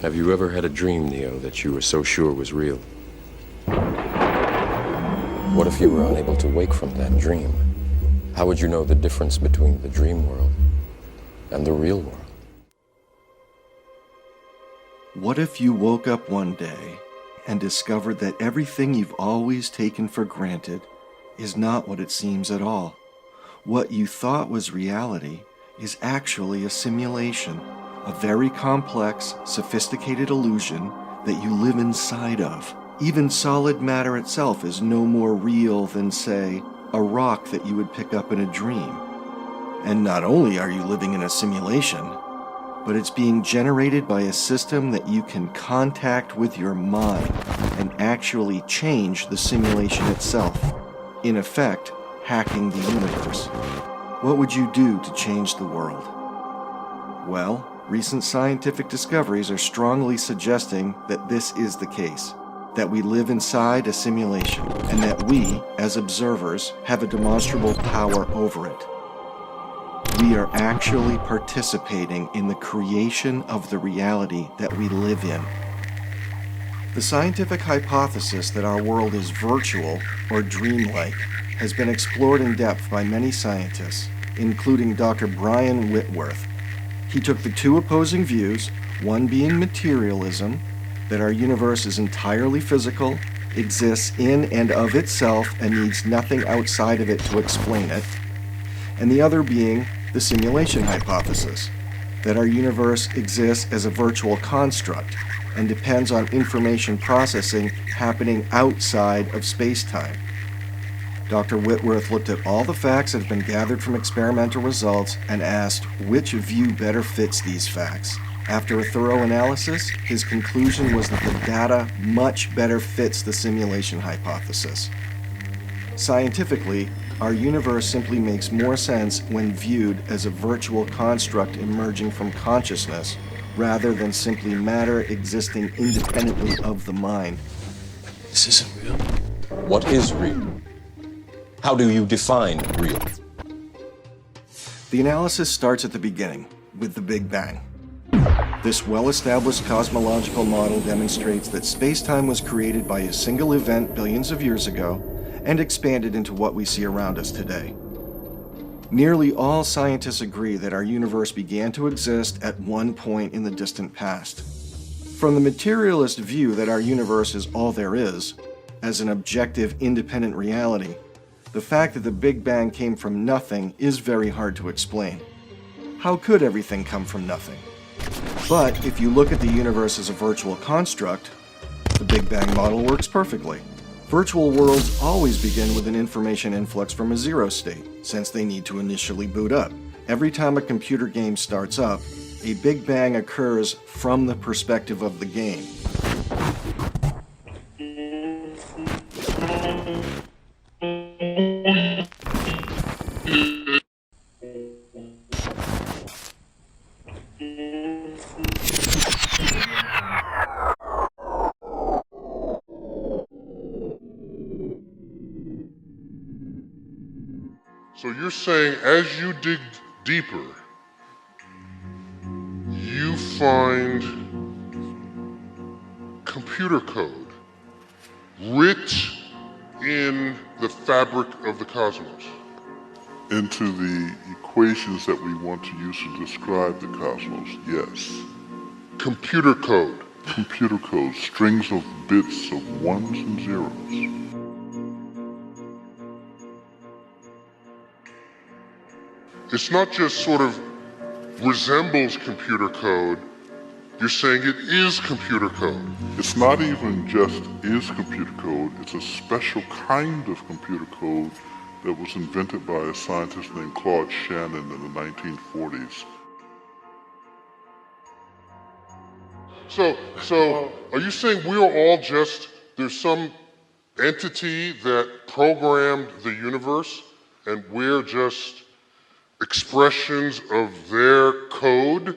Have you ever had a dream, Neo, that you were so sure was real? What if you were unable to wake from that dream? How would you know the difference between the dream world and the real world? What if you woke up one day and discovered that everything you've always taken for granted is not what it seems at all? What you thought was reality is actually a simulation, a very complex, sophisticated illusion that you live inside of. Even solid matter itself is no more real than, say, a rock that you would pick up in a dream. And not only are you living in a simulation, but it's being generated by a system that you can contact with your mind and actually change the simulation itself. In effect, hacking the universe. What would you do to change the world? Well, recent scientific discoveries are strongly suggesting that this is the case, that we live inside a simulation, and that we, as observers, have a demonstrable power over it. We are actually participating in the creation of the reality that we live in. The scientific hypothesis that our world is virtual or dreamlike has been explored in depth by many scientists, including Dr. Brian Whitworth. He took the two opposing views, one being materialism, that our universe is entirely physical, exists in and of itself, and needs nothing outside of it to explain it, and the other being the simulation hypothesis, that our universe exists as a virtual construct and depends on information processing happening outside of space-time. Dr. Whitworth looked at all the facts that have been gathered from experimental results and asked which view better fits these facts. After a thorough analysis, his conclusion was that the data much better fits the simulation hypothesis. Scientifically, our universe simply makes more sense when viewed as a virtual construct emerging from consciousness, rather than simply matter existing independently of the mind. This isn't real. What is real? How do you define real? The analysis starts at the beginning, with the Big Bang. This well-established cosmological model demonstrates that space-time was created by a single event billions of years ago and expanded into what we see around us today. Nearly all scientists agree that our universe began to exist at one point in the distant past. From the materialist view that our universe is all there is, as an objective, independent reality, the fact that the Big Bang came from nothing is very hard to explain. How could everything come from nothing? But if you look at the universe as a virtual construct, the Big Bang model works perfectly. Virtual worlds always begin with an information influx from a zero state, since they need to initially boot up. Every time a computer game starts up, a Big Bang occurs from the perspective of the game. So you're saying as you dig deeper, you find computer code writ in the fabric of the cosmos? Into the equations that we want to use to describe the cosmos, yes. Computer code. Computer code, strings of bits of ones and zeros. It's not just sort of resembles computer code, you're saying it is computer code. It's not even just is computer code, it's a special kind of computer code that was invented by a scientist named Claude Shannon in the 1940s. So are you saying we are all just, there's some entity that programmed the universe and we're just expressions of their code